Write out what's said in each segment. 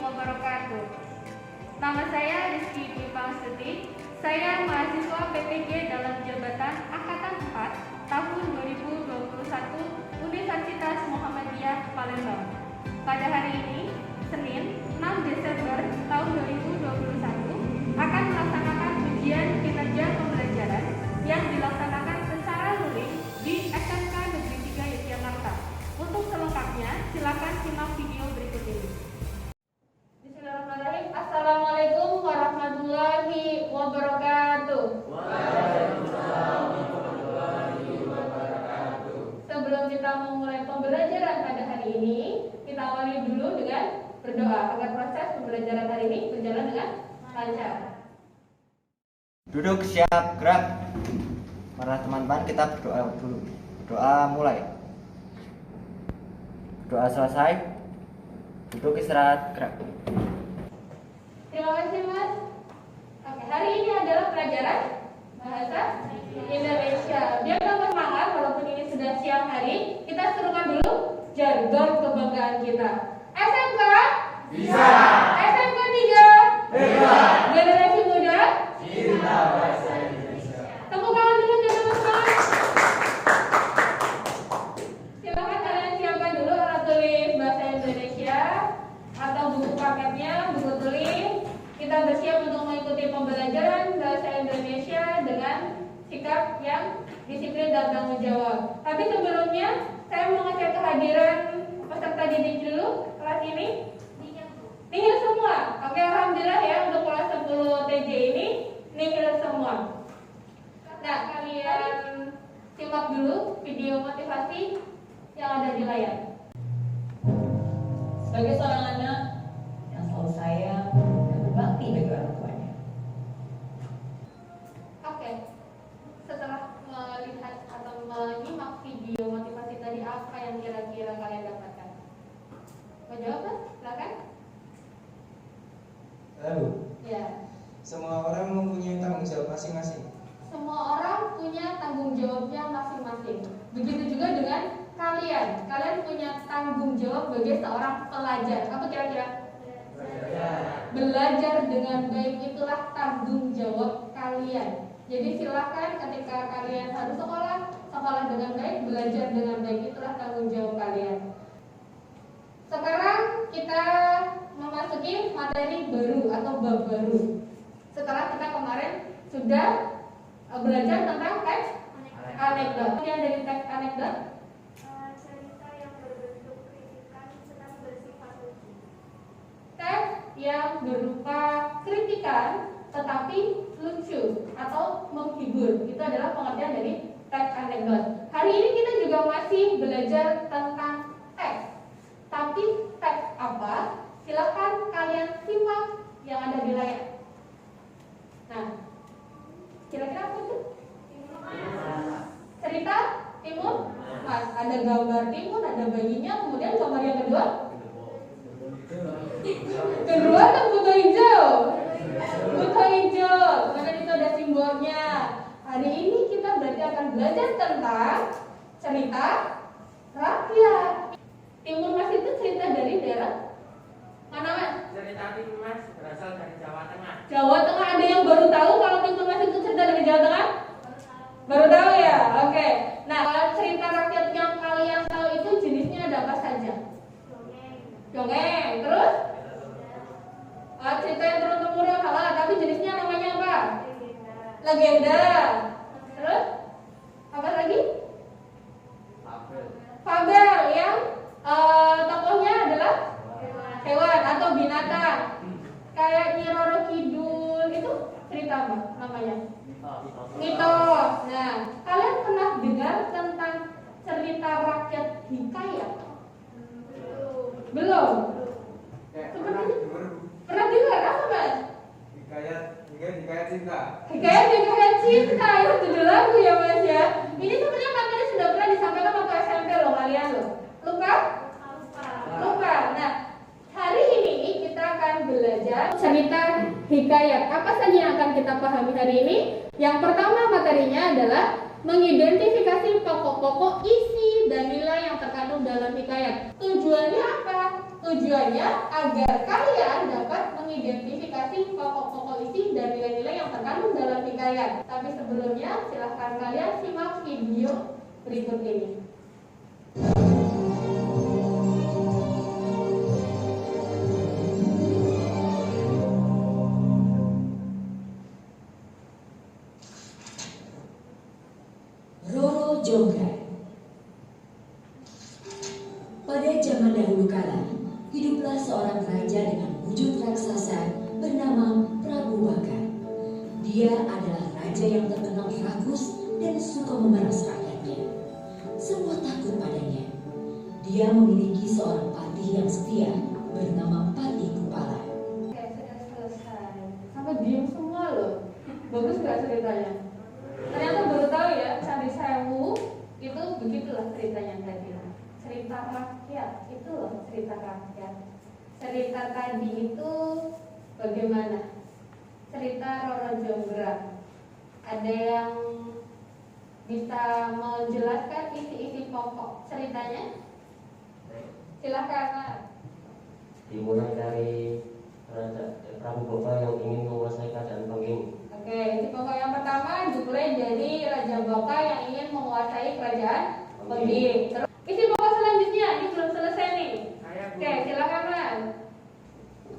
wabarakatuh. Nama saya Rizky Dwi Pangstuti. Saya mahasiswa PPG dalam jabatan Angkatan 4 tahun 2021 Universitas Muhammadiyah Palembang. Pada hari ini, Senin 6 Desember tahun 2021, akan melaksanakan ujian kinerja pembelajaran yang dilaksanakan secara luring di SMK Negeri 3 Yogyakarta. Untuk selengkapnya, silakan simak video berikut ini. Bismillahirrahmanirrahim. Assalamualaikum warahmatullahi wabarakatuh. Waalaikumsalam warahmatullahi wabarakatuh. Sebelum kita memulai pembelajaran pada hari ini, kita awali dulu dengan berdoa agar proses pembelajaran hari ini berjalan dengan lancar. Duduk, siap, gerak. Para teman-teman, kita berdoa dulu. Doa mulai. Doa selesai. Duduk, istirahat, gerak. Terima kasih, Mas. Oke, hari ini adalah pelajaran bahasa Indonesia. Biar tambah semangat, walaupun ini sudah siang hari, kita serukan dulu jargon kebanggaan kita. SMK Bisa. SMK 3 Hebat. Generasi muda Cinta bahasa Indonesia. tepuk tangan dulu ya teman-teman. Silakan kalian siapkan dulu alat tulis bahasa Indonesia atau buku paketnya, buku tulis. Kita bersiap untuk mengikuti pembelajaran bahasa Indonesia dengan sikap yang disiplin dan tanggung jawab. Tapi sebelumnya saya mau ngecek kehadiran peserta didik dulu kelas ini. Nihil semua. Oke, alhamdulillah ya, untuk kelas 10 TJ ini nihil semua. Nah, kalian simak dulu video motivasi yang ada di layar. Sebagai seorang anak yang selalu sayang dan berbakti bagi orang tuanya. Oke, setelah melihat atau menyimak video motivasi tadi, apa yang kira-kira kalian dapatkan? Mau jawab, Mas? Silakan. Lalu, Ya. semua orang mempunyai tanggung jawab masing-masing. Semua orang punya tanggung jawabnya masing-masing. Begitu juga dengan kalian. Kalian punya tanggung jawab sebagai seorang pelajar. Apa kira-kira? Belajar dengan baik itulah tanggung jawab kalian. Jadi silakan ketika kalian harus sekolah, sekolah dengan baik, belajar dengan baik itulah tanggung jawab kalian. Sekarang kita memasuki materi baru atau bab baru. Setelah kita kemarin sudah belajar tentang teks anekdot. Yang dari teks anekdot, Cerita yang berbentuk kritikan tentang bersifat lucu. teks yang berupa kritikan tetapi lucu atau menghibur. Itu adalah pengertian dari teks anekdot. Hari ini kita juga masih belajar tentang teks. Tapi teks apa? Silakan kalian simak yang ada di layar. Nah, kira-kira apa itu? Cerita timun mas. Ada gambar timun, ada bayinya. Kemudian gambar yang kedua kan buta hijau. Buta hijau. Kemudian itu ada simbolnya. Hari ini kita berarti akan belajar tentang cerita rakyat. Timun mas itu cerita dari daerah mana, Mas? Cerita Timun Mas berasal dari Jawa Tengah. Jawa Tengah. Ada yang baru tahu kalau Timun Mas itu cerita dari Jawa Tengah? Baru tahu ya? Oke. Nah, cerita rakyat yang kalian tahu itu jenisnya ada apa saja? Dongeng. Terus? Cerita yang turun temurun, tapi jenisnya namanya apa? Legenda. Terus? Apa lagi? Fabel yang tokohnya adalah hewan atau binatang. Kayak Nyi Roro Kidul itu cerita apa namanya? Mitos. Nah, kalian pernah dengar tentang cerita rakyat hikayat? Belum. Pernah dengar apa, Mas? Hikayat cinta. Hikayat cinta itu judul lagu ya, Mas ya. Ini sebenarnya materi sudah pernah disampaikan waktu SMP loh kalian loh. Lupa? Lupa. Nah, hari ini kita akan belajar cerita hikayat. Apa saja yang akan kita pahami hari ini? Yang pertama materinya adalah mengidentifikasi pokok-pokok isi dan nilai yang terkandung dalam hikayat. Tujuannya apa? Tujuannya agar kalian dapat mengidentifikasi pokok-pokok isi dan nilai-nilai yang terkandung dalam hikayat. Tapi sebelumnya, silahkan kalian simak video berikut ini. Roro Jonggrang. Pada zaman dahulu kala, hiduplah seorang raja dengan wujud raksasa bernama Prabu Baka. Dia adalah raja yang terkenal rakus dan suka memeras rakyatnya. Semua takut padanya. Dia memiliki seorang patih yang setia bernama Patih Kupala. Oke, sudah selesai. Sampai diem semua loh. Bagus gak ceritanya? Ternyata baru tahu ya, Candi Sewu itu begitulah ceritanya tadi. Cerita rakyat, itu loh cerita rakyat. Cerita tadi itu bagaimana? Cerita Roro Jonggrang. Ada yang bisa menjelaskan isi-isi pokok ceritanya? Silakan, Mas. Dimulai dari Prabu Baka yang ingin menguasai kerajaan Penging. Oke, isi pokok yang pertama dimulai dari Raja Baka yang ingin menguasai kerajaan Penging. Terus isi pokok selanjutnya, ini belum selesai nih. Oke, silakan, Mas.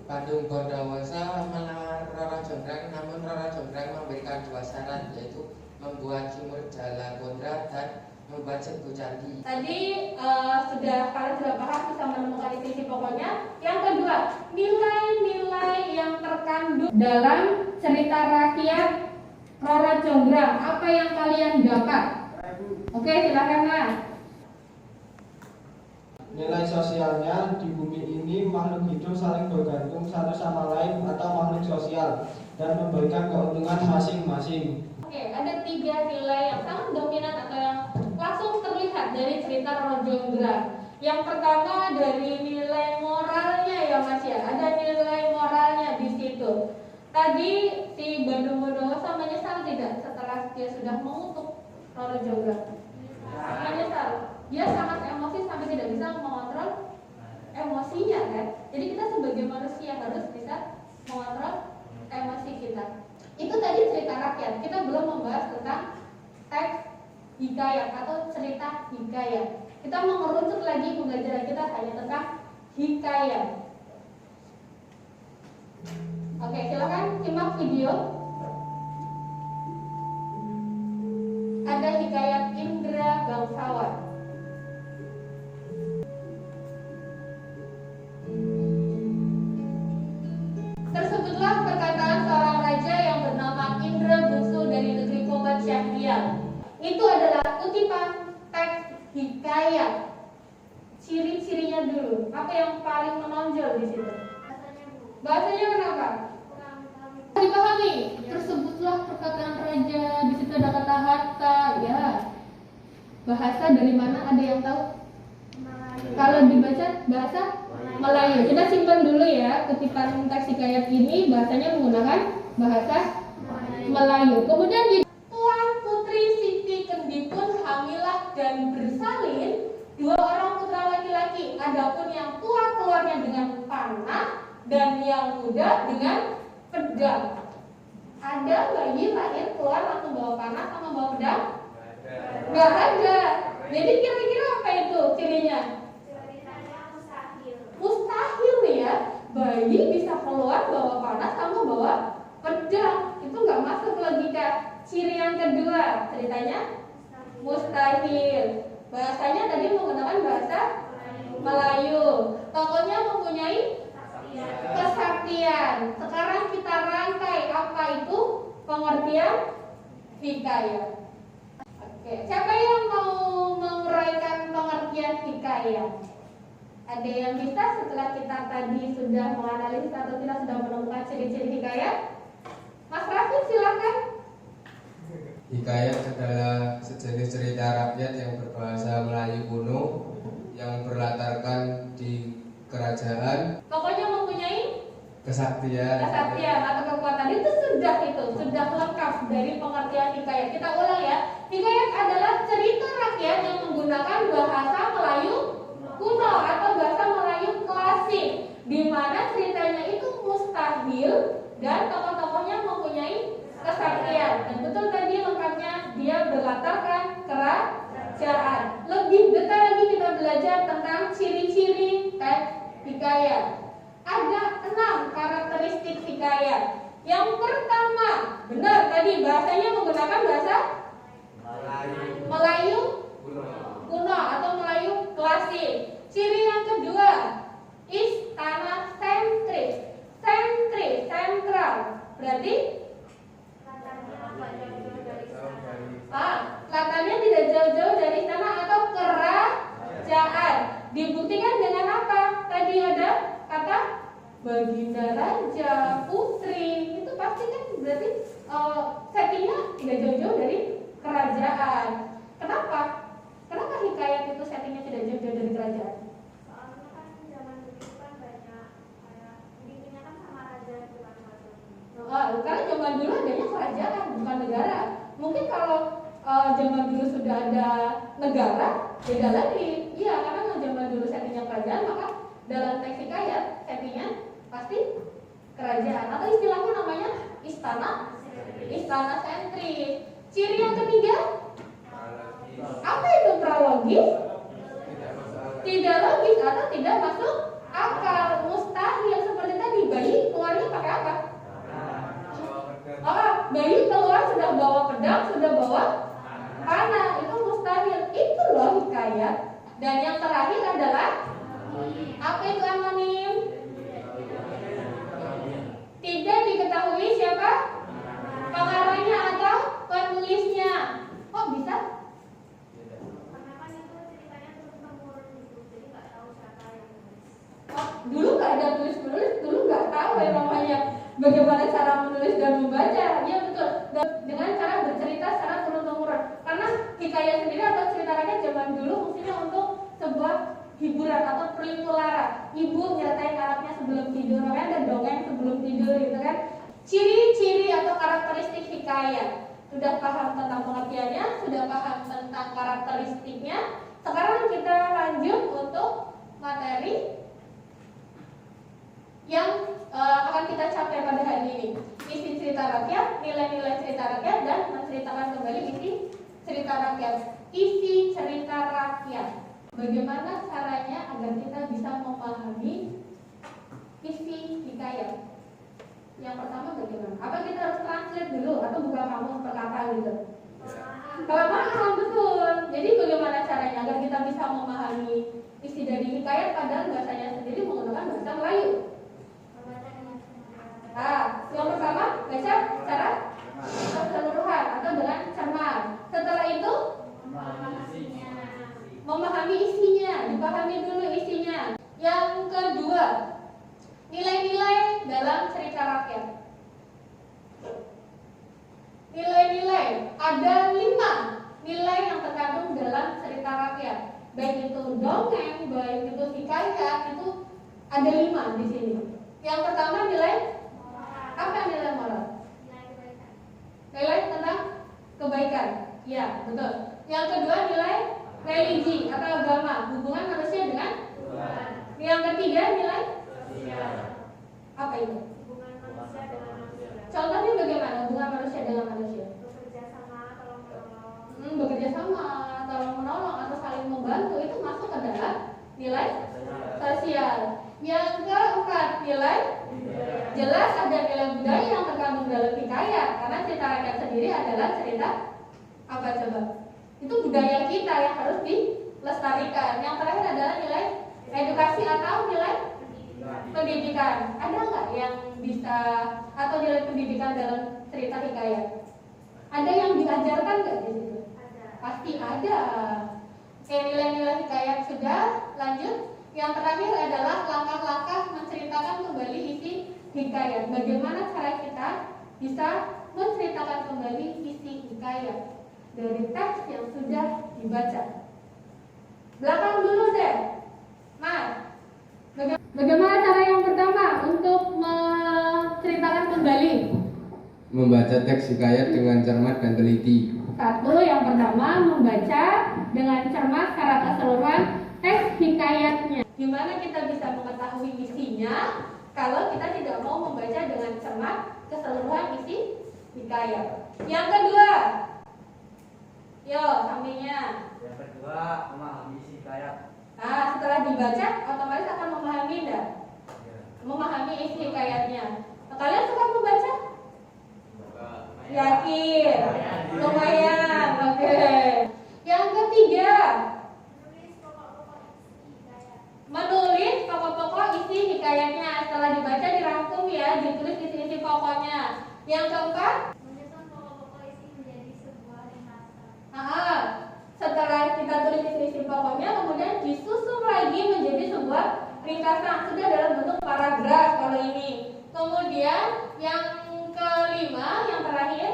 Padung Gondawasa menawar Roro Jonggrang, namun Roro Jonggrang memberikan 2 syarat, yaitu membuat Kimur Jala Gondra dan membuat Setu Candi. Tadi kalian sudah paham bisa menemukan isi pokoknya. Yang kedua, nilai-nilai yang terkandung dalam cerita rakyat Roro Jonggrang. Apa yang kalian dapat? Oke, silakan, Mas. Nilai sosialnya di bumi ini makhluk hidup saling bergantung satu sama lain atau makhluk sosial dan memberikan keuntungan masing-masing. Oke, ada 3 nilai yang sangat dominan atau yang langsung terlihat dari cerita Roro Jonggrang. Yang pertama dari nilai moralnya ya Mas ya, ada nilai moralnya di situ. Tadi si Badung Gondowasa menyesal tidak setelah dia sudah mengutuk Roro Jonggrang? Menyesal. Dia sangat emosi sampai tidak bisa mengontrol emosinya kan. Jadi kita sebagai manusia harus bisa mengontrol emosi kita. Itu tadi cerita rakyat. Kita belum membahas tentang teks hikayat atau cerita hikayat. Kita mengerucut lagi pembelajaran kita hanya tentang hikayat. Oke, silakan simak video. Ada hikayat Indra Bangsawan. Tersebutlah perkataan seorang raja yang bernama Indra Bungsu dari negeri Kobat Syahrial. Itu adalah kutipan teks hikayat. Ciri-cirinya dulu. Apa yang paling menonjol di situ? Bahasanya kenapa? Dipahami. Tersebutlah perkataan raja. Di situ ada kata harta. Ya. Bahasa dari mana? Ada yang tahu? Kalau dibaca bahasa Melayu. Kita simpan dulu ya kutipan teks hikayat ini, bahasanya menggunakan bahasa Melayu. Kemudian di Tuan Putri Siti Kendipun hamilah dan bersalin 2 orang putra laki-laki. Adapun yang tua keluarnya dengan panah dan yang muda dengan pedang. Ada bayi lahir keluar langsung bawa panah sama bawa pedang? Nggak ada. Jadi kira-kira apa itu cirinya? Mustahil ya, bayi bisa keluar bawa panah sama bawa pedang. Itu nggak masuk logika. Ciri yang kedua, ceritanya mustahil. Bahasanya tadi menggunakan bahasa Melayu. Tokohnya mempunyai kesaktian. Sekarang kita rangkai apa itu pengertian hikayat. Oke, siapa yang mau menguraikan pengertian hikayat? Ada yang bisa setelah kita tadi sudah menganalisis atau kita sudah menemukan ciri-ciri hikayat? Mas Raffi silakan. Hikayat adalah sejenis cerita rakyat yang berbahasa Melayu kuno yang berlatarkan di kerajaan. Pokoknya mempunyai Kesaktian atau kekuatan. Itu sudah lengkap dari pengertian hikayat. Kita ulang ya. Hikayat adalah cerita rakyat yang menggunakan bahasa Melayu kuno atau bahasa Melayu klasik. di mana ceritanya itu mustahil dan tokoh-tokohnya mempunyai kesaktian. Dan betul tadi lengkapnya dia berlatarkan kerajaan. Lebih detail lagi kita belajar tentang ciri-ciri teks hikayat. Ada 6 karakteristik hikayat. Yang pertama, benar tadi bahasanya menggunakan bahasa Melayu kuno atau Melayu klasik. Ciri yang kedua, istana sentris. Sentris, sentral. Berarti katanya tidak jauh-jauh dari istana atau kerajaan. Dibuktikan dengan apa? Tadi ada kata baginda raja, putri. Itu pasti kan berarti settingnya tidak jauh-jauh dari kerajaan. Kenapa? Kenapa hikayat itu settingnya tidak jauh-jauh dari kerajaan? Soalnya kan zaman dulu kan banyak kayak bikinnya kan sama raja gitu kan. Karena zaman dulu adanya kerajaan bukan negara. Mungkin kalau zaman dulu sudah ada negara, beda lagi. Iya, karena zaman dulu settingnya kerajaan, maka dalam teks hikayat settingnya pasti kerajaan atau istilahnya namanya istana sentris. Ciri yang ketiga, apa itu prologis? Tidak logis atau tidak masuk akal, mustahil. Seperti tadi bayi keluarnya pakai apa? Bayi keluar sudah bawa pedang, sudah bawa panah. Itu mustahil. Itu loh hikayat. Dan yang terakhir adalah apa itu anonim? Tidak diketahui siapa pengarangnya atau penulisnya. Kok bisa? Karena kan itu ceritanya terus temurun gitu, jadi nggak tahu siapa yang nulis. Dulu nggak ada tulis-menulis, dulu nggak tahu yang namanya bagaimana cara menulis dan membaca. Iya betul. Dan dengan cara bercerita secara turun-temurun. Karena hikayat sendiri atau cerita rakyat zaman dulu fungsinya untuk sebuah hiburan atau pelipur lara. Ibu nyertain anaknya sebelum tidur, makanya ada dongeng sebelum tidur gitu kan. Ciri-ciri atau karakteristik hikayat. Sudah paham tentang pengertiannya, sudah paham tentang karakteristiknya. Sekarang kita lanjut untuk materi yang akan kita capai pada hari ini. Isi cerita rakyat, nilai-nilai cerita rakyat, dan menceritakan kembali isi cerita rakyat. Isi cerita rakyat. Bagaimana caranya agar kita bisa memahami isi hikayat? Yang pertama bagaimana? Apa kita harus translate dulu atau buka kamus per kata gitu? Kelamaan, betul. Jadi bagaimana caranya agar kita bisa memahami isi dari hikayat padahal bahasanya sendiri menggunakan bahasa Melayu? Yang pertama baca secara keseluruhan atau dengan cermat. Setelah itu memahami isinya, dipahami dulu isinya. Yang kedua, nilai-nilai dalam cerita rakyat. Nilai-nilai, ada 5 nilai yang terkandung dalam cerita rakyat. Baik itu dongeng, baik itu hikayat, itu ada 5 di sini. Yang pertama nilai apa? Nilai moral. Nilai tentang kebaikan. Ya, betul. Yang kedua nilai religi atau agama, hubungan manusia dengan Tuhan. Yang ketiga nilai apa itu? Hubungan manusia dengan manusia. Contohnya bagaimana hubungan manusia dengan manusia? Bekerja sama, tolong menolong. Bekerja sama, tolong menolong atau saling membantu itu masuk ke dalam nilai sosial. Yang keempat nilai jelas ada nilai budaya yang terkandung dalam hikayat karena cerita rakyat sendiri adalah cerita apa coba? Itu budaya kita yang harus dilestarikan. Yang terakhir adalah nilai edukasi atau nilai pendidikan. Ada nggak yang bisa atau nilai pendidikan dalam cerita hikayat? Ada yang diajarkan nggak di situ? Pasti ada. Oke, nilai-nilai hikayat sudah. Lanjut. Yang terakhir adalah langkah-langkah menceritakan kembali isi hikayat. Bagaimana cara kita bisa menceritakan kembali isi hikayat dari teks yang sudah dibaca. Belakang dulu deh, Mas. Bagaimana cara yang pertama untuk menceritakan kembali? Membaca teks hikayat dengan cermat dan teliti. Satu, yang pertama membaca dengan cermat secara keseluruhan teks hikayatnya. Gimana kita bisa mengetahui isinya kalau kita tidak mau membaca dengan cermat keseluruhan isi hikayat. Yang kedua, yo sampingnya. Yang kedua, memahami isi hikayat. Nah, setelah dibaca otomatis akan memahami enggak? Memahami isi hikayatnya. Nah, kalian suka membaca? Yakin? Lumayan. Oke. Yang ketiga, menulis pokok-pokok isi hikayatnya. Setelah dibaca dirangkum ya, ditulis isi-isi pokoknya. Yang keempat, menyusun pokok-pokok isi menjadi sebuah ringkasan. setelah kita tulis isi-isi pokoknya, kemudian disusun lagi menjadi sebuah ringkasan, sudah dalam bentuk paragraf kalau ini. Kemudian yang kelima, yang terakhir,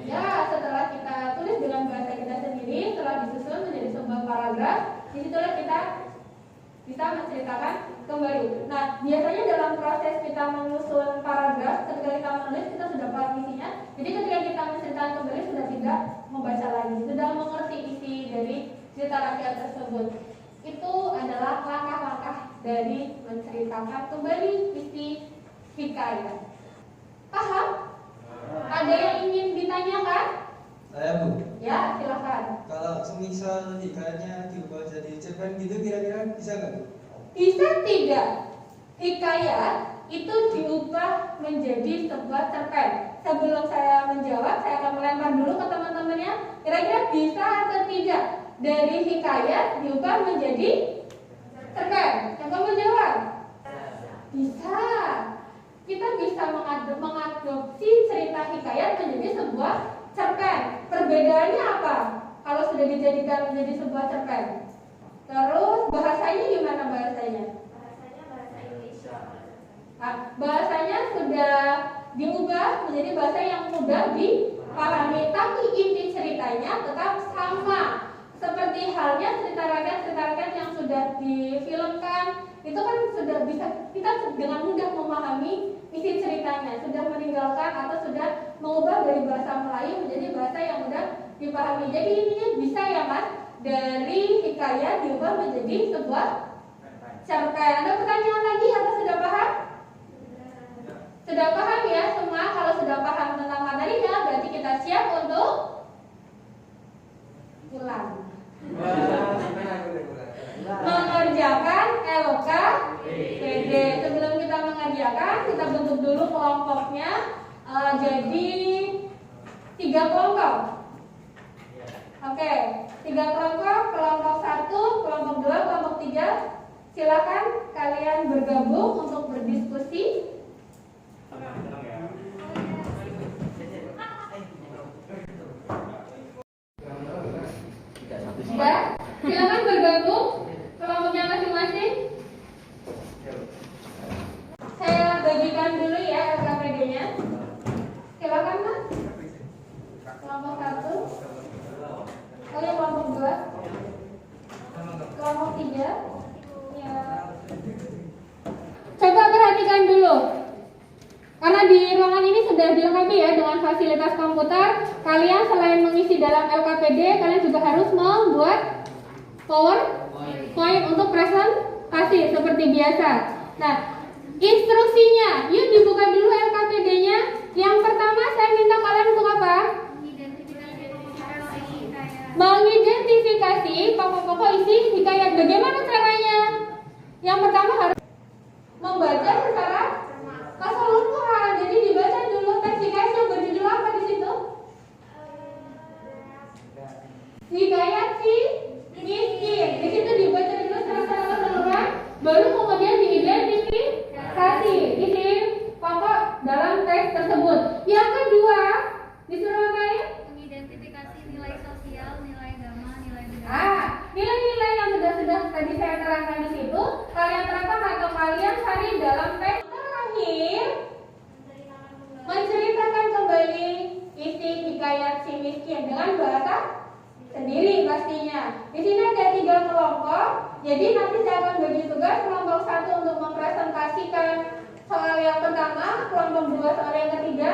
ya setelah kita tulis dengan bahasa kita sendiri, setelah disusun menjadi sebuah paragraf, disitulah kita bisa menceritakan kembali. Nah, biasanya dalam proses kita menyusun paragraf, ketika kita menulis kita sudah paham isinya. Jadi ketika kita menceritakan kembali sudah tidak membaca lagi, sudah mengerti isi dari cerita rakyat tersebut. Itu adalah langkah-langkah dari menceritakan kembali isi hikayat. Paham? Ada yang ingin ditanyakan? Saya Bu, Ya, silakan. kalau semisal hikayatnya diubah jadi cerpen gitu kira-kira bisa nggak Bu? Bisa tidak? Hikayat itu diubah menjadi sebuah cerpen. Sebelum saya menjawab, saya akan melempar dulu ke teman-temannya. Kira-kira bisa atau tidak dari hikayat diubah menjadi cerpen? Siapa mau jawab? Bisa. Kita bisa mengadopsi cerita hikayat menjadi sebuah cerpen. Perbedaannya apa? Kalau sudah dijadikan menjadi sebuah cerpen. Terus bahasanya gimana bahasanya? Bahasanya bahasa Indonesia. Nah, bahasanya sudah diubah menjadi bahasa yang mudah dipahami, tapi inti ceritanya tetap sama. Seperti halnya cerita rakyat yang sudah difilmkan, itu kan sudah bisa kita dengan mudah memahami isi ceritanya, sudah meninggalkan atau sudah mengubah dari bahasa Melayu menjadi bahasa yang mudah dipahami. Jadi intinya bisa ya Mas, dari hikayat diubah menjadi sebuah cerpen. Ada pertanyaan lagi atau sudah paham? Sudah paham ya semua? Kalau sudah paham tentang materinya, berarti kita siap untuk ulang. Mengerjakan LKPD. Sebelum kita mengerjakan, kita bentuk dulu kelompoknya. Jadi 3 kelompok. Oke, 3 kelompok. Kelompok 1, kelompok 2, kelompok 3. Silakan kalian bergabung untuk berdiskusi. Ya, silakan bergabung kelompoknya masing-masing. Saya bagikan dulu ya LKPD-nya. Silakan Mas. Kelompok 1. Kelompok 2. Kelompok 3. Ya. Coba perhatikan dulu. Karena di ruangan ini sudah dilengkapi ya dengan fasilitas komputer. Kalian selain mengisi dalam LKPD, kalian juga harus membuat PowerPoint untuk presentasi seperti biasa. Nah, instruksinya, yuk dibuka dulu LKPD-nya. Yang pertama saya minta kalian untuk apa? Mengidentifikasi pokok-pokok isi hikayat. Bagaimana caranya? Yang pertama harus membaca secara keseluruhan. Jadi dibaca dulu teks hikayatnya berjudul apa di situ? Hikayat si miskin. Di situ dibaca dulu secara keseluruhan, baru kemudian diidentifikasi isi pokok dalam teks tersebut. Yang kedua, disuruh ngapain? Mengidentifikasi nilai sosial, nilai agama, nilai budaya. Nilai-nilai yang sudah tadi saya terangkan di situ, kalian terangkan atau kalian cari dalam teks. Terakhir, menceritakan kembali isi hikayat si miskin dengan bahasa sendiri pastinya. Di sini ada 3 kelompok. Jadi nanti saya akan bagi tugas kelompok 1 untuk mempresentasikan soal yang pertama, kelompok 2 soal yang ketiga,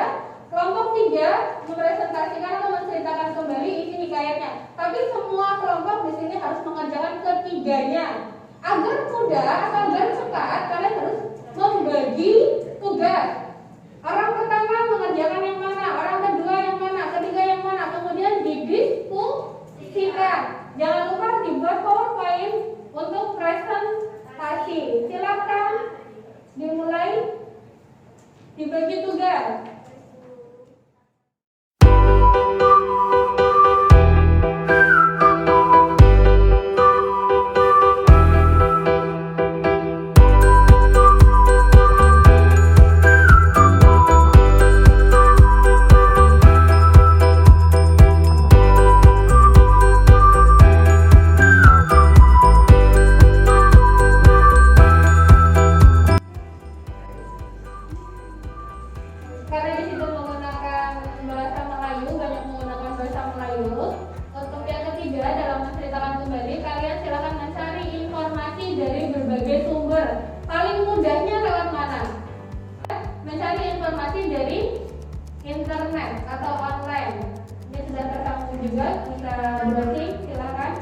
Kelompok 3 mepresentasikan atau menceritakan kembali isi hikayatnya. Tapi semua kelompok di sini harus mengerjakan ketiganya. Agar mudah atau agar cepat, kalian harus membagi tugas. Orang pertama mengerjakan yang mana, orang kedua yang mana, ketiga yang mana, kemudian didiskusikan. Jangan lupa dibuat PowerPoint untuk presentasi. Silakan dimulai, dibagi tugas. Karena di situ menggunakan bahasa Melayu, banyak menggunakan bahasa Melayu. Untuk yang ketiga, dalam menceritakan kembali, kalian silakan mencari informasi dari berbagai sumber. Paling mudahnya lewat mana? Mencari informasi dari internet atau online. Ini sudah tersambung juga, bisa browsing, silakan.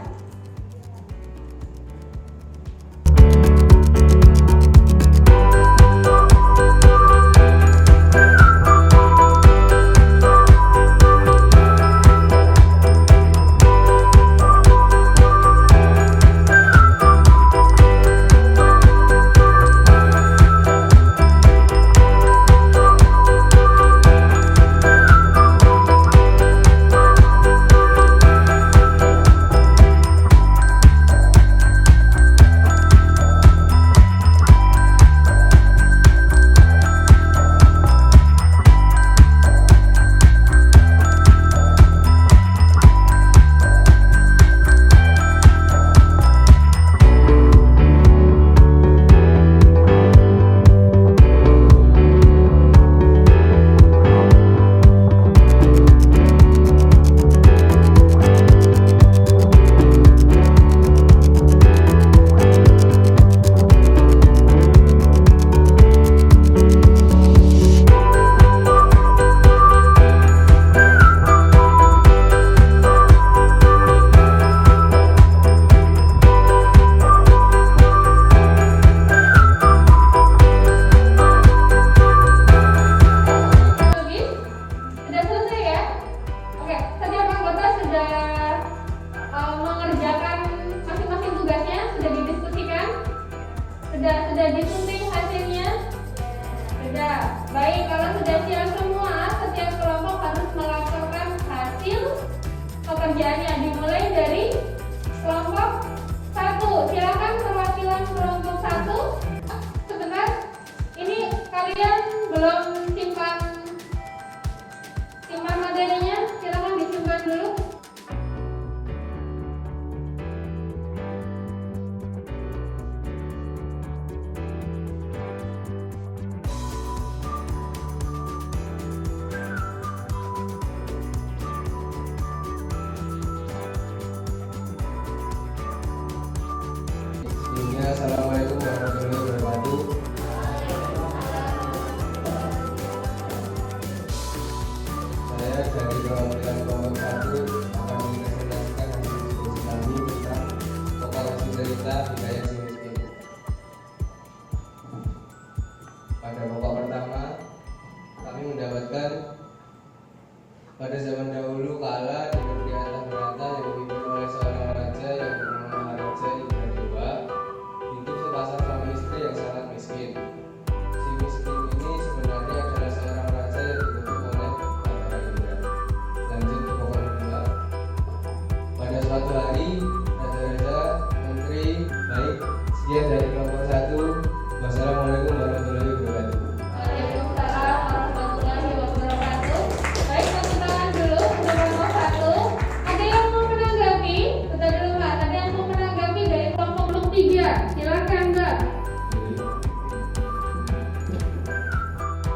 Sudah disunting hasilnya? Sudah. Baik, kalau sudah siap semua, setiap kelompok harus melaporkan hasil pekerjaannya. Dimulai dari kelompok 1. Silakan perwakilan kelompok 1. Sebentar. Ini kalian belum simpan materinya, silakan disimpan dulu. Assalamualaikum warahmatullahi wabarakatuh. Saya dari perwakilan kelompok 1 akan mempresentasikan hasil diskusi kami tentang vokasi cerita hikayat si miskin. Pada pokok pertama, kami mendapatkan pada zaman dahulu kala di negeri atas berata yang dipimpin oleh seorang raja yang bernama Maharaja Indradewa. Sepasang suami istri yang sangat miskin. Si miskin ini sebenarnya adalah seorang raja yang dikutuk oleh Batara Indra. Lanjut ke pokok kedua. Pada suatu hari, raja-raja, menteri, baik, sekian dari kelompok 1. Wassalamualaikum warahmatullahi wabarakatuh. Waalaikumsalam warahmatullahi wabarakatuh. Baik, tepuk tangan dulu untuk kelompok 1. Ada yang mau menanggapi? Bentar dulu Mbak, ada yang mau menanggapi dari kelompok 3? Silakan Mbak.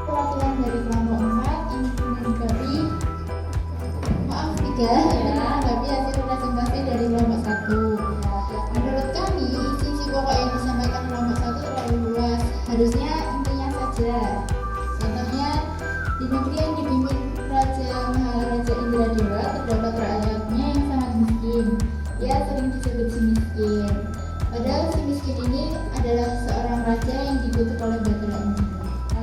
Perwakilan dari kelompok 4 ingin menanggapi menanggapi hasil presentasi dari kelompok 1. Menurut kami, isi pokok yang disampaikan kelompok 1 terlalu luas. Harusnya intinya saja. Contohnya, di negeri yang dipimpin miskin ini adalah seorang raja yang dikutuk oleh baterainya.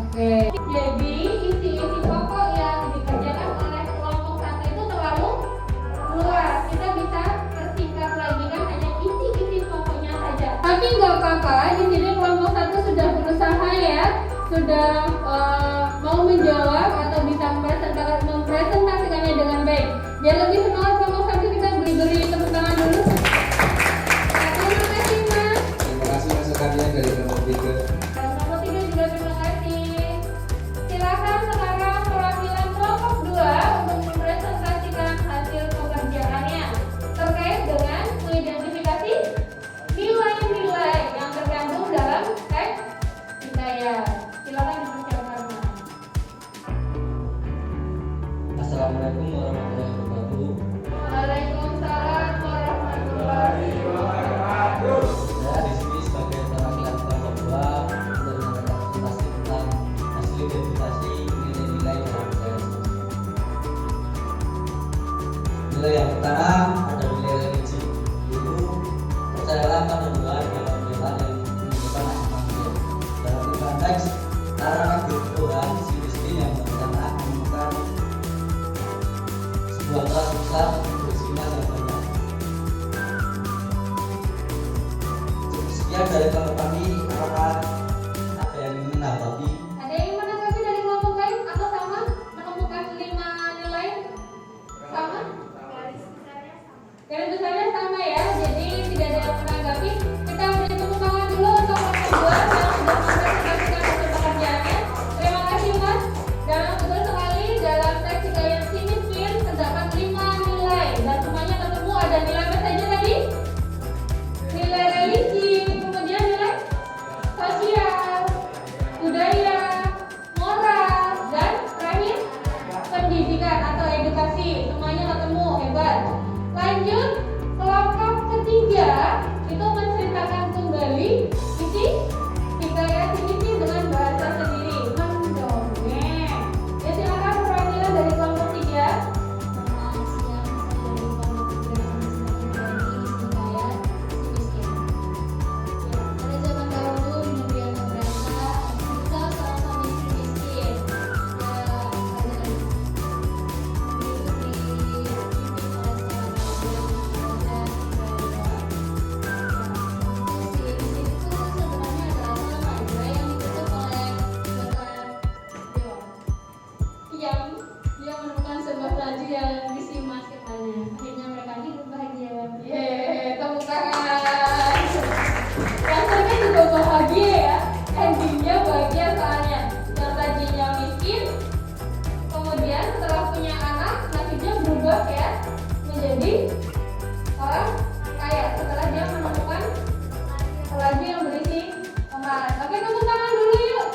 Oke, jadi isi-isi pokok yang dikerjakan oleh kelompok satu itu terlalu luas. Kita bisa persingkat lagi kan hanya isi-isi pokoknya saja. Tapi nggak apa-apa, di sini kelompok satu sudah berusaha ya, sudah mau menjawab atau bisa mempresentasikannya dengan baik. Biar lebih semangat kelompok satu, kita beri tepuk tangan dulu. Terima kasih Mas. Terima kasih masukannya dari kelompok 3. Kelompok 3 juga terima kasih. Silakan sekarang perwakilan kelompok 2 untuk mempresentasikan hasil pekerjaannya terkait dengan mengidentifikasi nilai-nilai yang terkandung dalam teks hikayat. Silakan dipersiapkan. Assalamualaikum warahmatullahi wabarakatuh. Waalaikumsalam warahmatullahi wabarakatuh. Saya di sini sebagai perwakilan kelompok 2 untuk menyampaikan presentasi tentang hasil identifikasi nilai-nilai dalam teks. Nilai yang pertama ada nilai religi, yaitu percayalah pada Tuhan dalam pernyataan yang menunjukkan asma-Nya. Dalam pernyataan teks, larangan Tuhan si miskin yang berencana menemukan sebuah kelas besar berisinya yang banyak. Sekian dari kelompok kami, apakah ada yang ingin menanggapi? Ada yang menanggapi dari kelompok lain atau sama menemukan 5 nilai? Sama? Garis besarnya sama ya, jadi tidak ada yang menanggapi. Kita beri tepuk tangan dulu untuk kelompok 2 yang sudah mempresentasikan hasil pekerjaannya. Terima kasih Mas. Dan betul sekali dalam teks hikayat si miskin terdapat 5 nilai dan semuanya ketemu. Ada nilai apa saja tadi? Nilai religi, kemudian nilai sosial, budaya, moral, dan terakhir pendidikan atau edukasi. Semuanya ketemu, hebat. Lanjut, kelompok ketiga itu menceritakan kembali isi hikayat ini dengan bahasa sendiri, mendongeng. Ya silakan perwakilan dari kelompok 3. Selamat siang, saya dari kelompok 3 yang sedang berbagi hikayat si miskin. Pada zaman dahulu di negeri yang berasa, tinggal seorang miskin. Dia menemukan sebuah raja yang berisi emas katanya. Akhirnya mereka hidup bahagia. Yeay, tepuk tangan. Rasanya juga bahagia ya. Endingnya bahagia soalnya. Yang tadinya miskin, kemudian setelah punya anak, nasibnya berubah ya menjadi orang kaya setelah dia menemukan raja yang berisi emas. Oke, tepuk tangan dulu yuk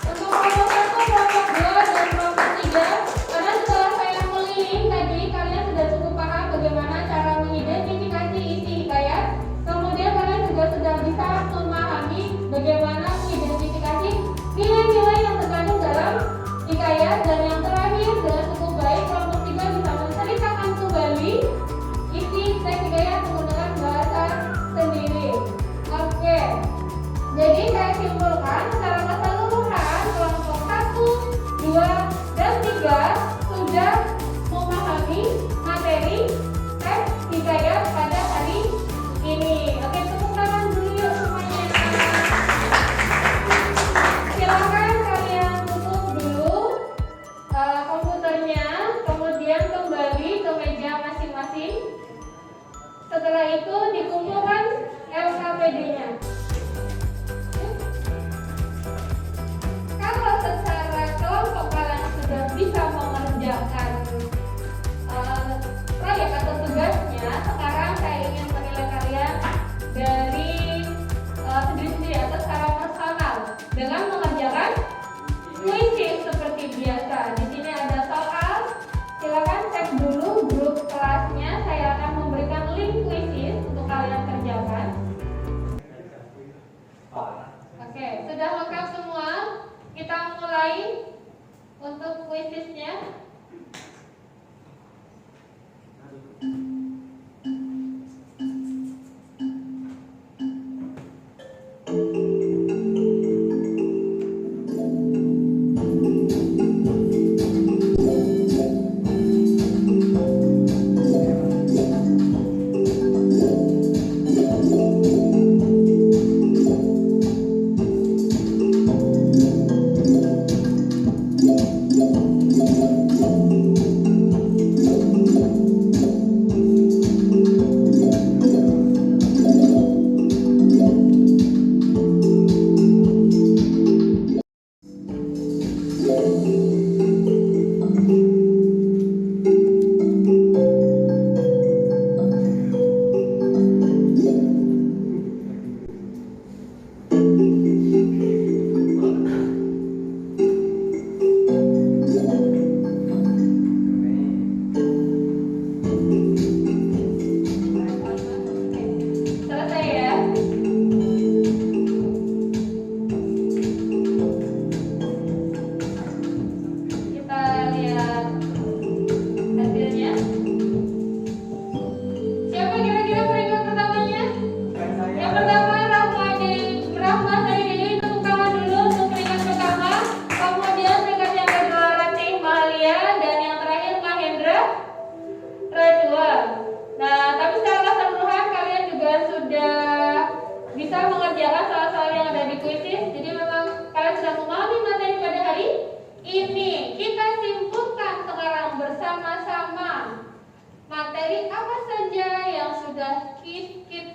untuk kelompok 1, kelompok 2, dan kelompok 3. Karena setelah saya keliling tadi, kalian sudah cukup paham bagaimana cara mengidentifikasi isi hikayat. Kemudian kalian juga sudah bisa memahami bagaimana mengidentifikasi nilai-nilai yang terkandung dalam hikayat. Dan yang terakhir, dengan cukup baik kelompok 3 bisa menceritakan kembali isi teks hikayat menggunakan bahasa sendiri. Oke, jadi saya simpulkan secara keseluruhan kelompok 1, 2, dan 3 sudah memahami materi teks hikayat pada hari ini. Oke, tepuk tangan dulu yuk semuanya. Silakan kalian tutup dulu komputernya, kemudian kembali ke meja masing-masing. Setelah itu dikumpulkan LKPD-nya. Kalau secara kelompok kalian sudah bisa mengerjakan proyek atau tugasnya, sekarang saya ingin menilai kalian dari sendiri-sendiri atau secara personal dengan mengerjakan kuisis seperti biasa. Di sini ada soal. Silakan cek dulu grup kelasnya. Saya akan memberikan link kuisis untuk kalian kerjakan. Oke, sudah lengkap semua? Kita mulai untuk kuisisnya.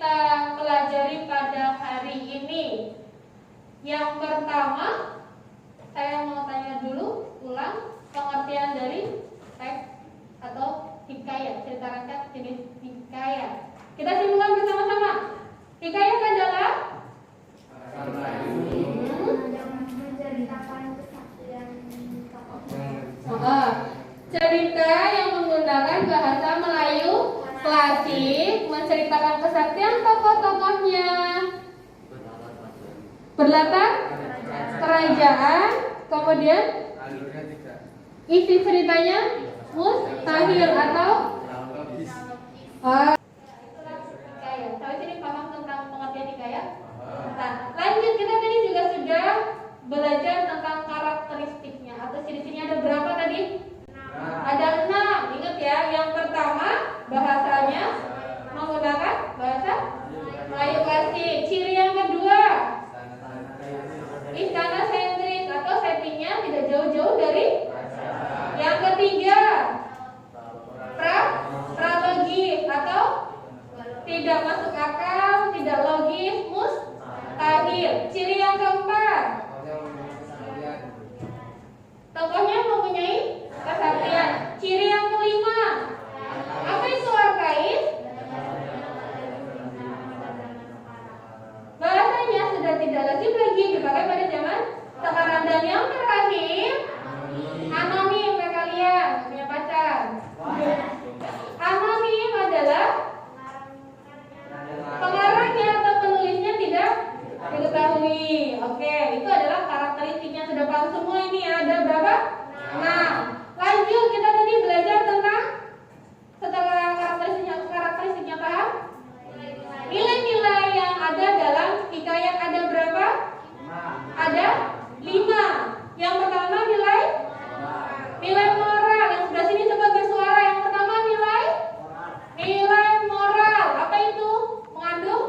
kita pelajari pada hari ini? Yang pertama, saya mau tanya dulu, ulang pengertian dari teks atau hikayat, cerita rakyat jenis hikayat. Kita simpulkan bersama-sama. Hikayat adalah cerita yang menggunakan bahasa Melayu klasik, menceritakan kesaktian tokoh-tokohnya, berlatar kerajaan, kemudian isi ceritanya mustahil atau hikayat. Sampai sini paham tentang pengertian hikayat? Nah, lanjut, kita tadi juga sudah belajar tentang karakteristiknya atau ciri-cirinya. Ada berapa tadi? Ada 6. Ingat ya, yang pertama bahasanya menggunakan bahasa Melayu klasik. Ciri yang kedua, istana sentris atau settingnya tidak jauh-jauh dari. Yang ketiga, pralogis atau tidak masuk akal, tidak logis, mustahil. Ciri yang keempat, tokohnya mempunyai kesaktian. Ciri yang kelima, apa itu arkais? Bahasanya sudah tidak lazim lagi dipakai pada zaman sekarang. Dan yang terakhir, anonim ya kalian, punya pacar. Anonim adalah pengarangnya atau penulisnya tidak diketahui. Oke, itu adalah karakteristiknya. Sudah paham semua ini ya? Ada berapa? 6. Lanjut, kita tadi belajar tentang, setelah karakteristiknya paham? Nilai-nilai yang ada dalam hikayat ada berapa? Ada 5. Yang pertama nilai moral. Yang sebelah sini coba bersuara. Yang pertama nilai moral. Apa itu? Mengandung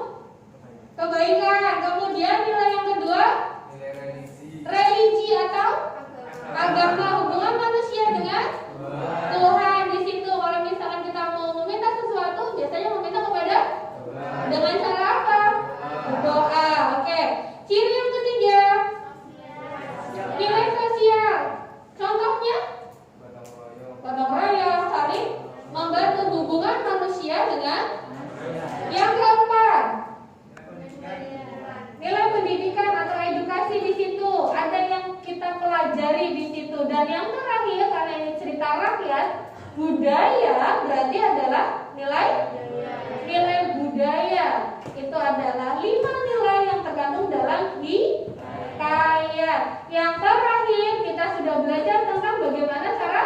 kebaikan. Kemudian nilai yang kedua, religi atau agama, hubungan manusia dengan Tuhan. Di situ kalau misalkan kita mau meminta sesuatu, biasanya meminta kepada dengan cara apa? Doa. Oke. Ciri yang ketiga, nilai sosial. Contohnya gotong royong, saling membantu, hubungan manusia dengan. Yang keempat, nilai pendidikan atau edukasi. Di situ ada yang kita pelajari di situ. Dan yang terakhir, karena ini cerita rakyat, budaya berarti adalah nilai budaya. Itu adalah 5 nilai yang terkandung dalam hikayat. Yang terakhir, kita sudah belajar tentang bagaimana cara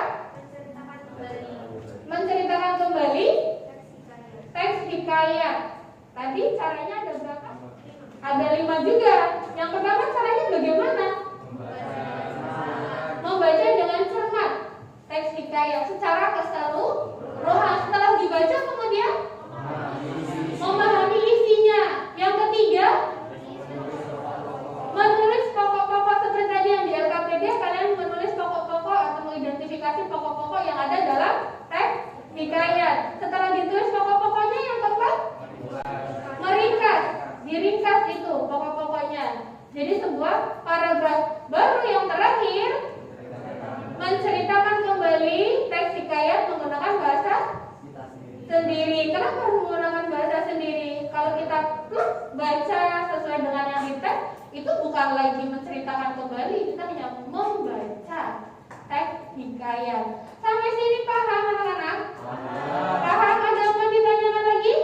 menceritakan kembali teks hikayat. Tadi caranya ada berapa? Ada 5 juga. Yang pertama caranya bagaimana? Membaca dengan cermat teks hikayat secara keseluruhan. Setelah dibaca kemudian memahami isinya. Yang ketiga, menulis pokok-pokok seperti tadi yang di LKPD. Kalian menulis pokok-pokok atau mengidentifikasi pokok-pokok yang ada dalam teks hikayat. Setelah ditulis pokok-pokoknya, yang keempat, meringkas. Diringkas itu pokok-pokoknya. Jadi sebuah paragraf. Baru yang terakhir, menceritakan kembali teks hikayat menggunakan bahasa sendiri. Kenapa harus menggunakan bahasa sendiri? Kalau kita baca sesuai dengan yang di teks, itu bukan lagi menceritakan kembali, kita hanya membaca teks hikayat. Sampai sini paham anak-anak? Paham? Ada yang mau ditanyakan lagi?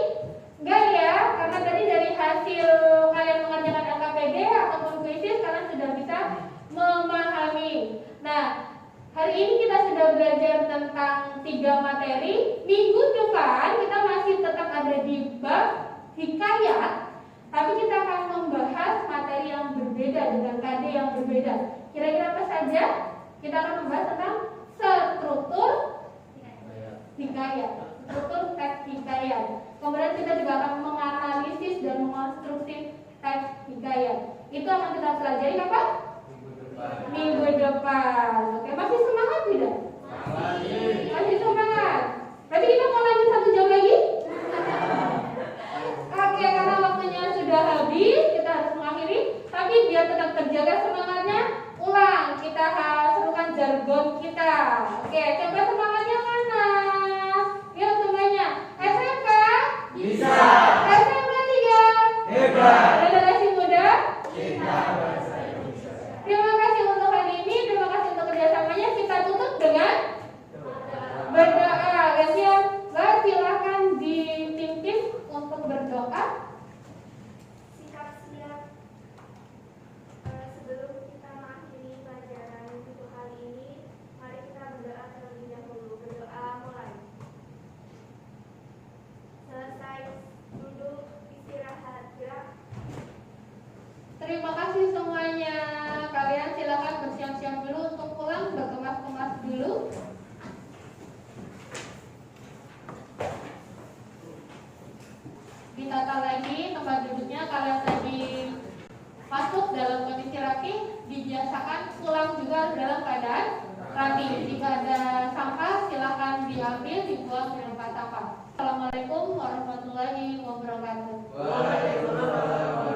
Enggak ya? Karena tadi dari hasil kalian mengerjakan LKPD ataupun kuisis, kalian sudah bisa memahami. Nah, hari ini kita sudah belajar tentang 3 materi. Minggu depan kita masih tetap ada di bab hikayat, tapi kita akan membahas materi yang berbeda dengan KD yang berbeda. Kira-kira apa saja? Kita akan membahas tentang struktur hikayat, struktur teks hikayat. Kemudian kita juga akan menganalisis dan mengonstruksi teks hikayat. Itu akan kita pelajari kapan? Minggu depan. Oke, masih semangat tidak? Masih semangat. Berarti kita mau lanjut 1 jam lagi? Oke. Oke, coba semangatnya mana? Yuk semuanya. SMK? Bisa. SMK 3? Hebat. Generasi muda? Kita bangsa Indonesia. Terima kasih untuk hari ini, terima kasih untuk kerjasamanya. Kita tutup dengan berdoa. Gantian, Mbak silakan dipimpin untuk berdoa. Siap-siap. Sebelum kita mengakhiri pelajaran untuk kali ini, mari kita berdoa terlebih dahulu. Berdoa mulai. Selesai, duduk, istirahat, gerak. Terima kasih semuanya. Kalian silakan bersiap-siap dulu untuk pulang, berkemas-kemas dulu. Ditata lagi tempat duduknya. Kalian tadi masuk dalam kondisi rapi, dibiasakan pulang juga dalam keadaan rapi. Jika ada sampah silakan diambil, dibuang di tempat sampah. Assalamualaikum warahmatullahi wabarakatuh. Waalaikumsalam.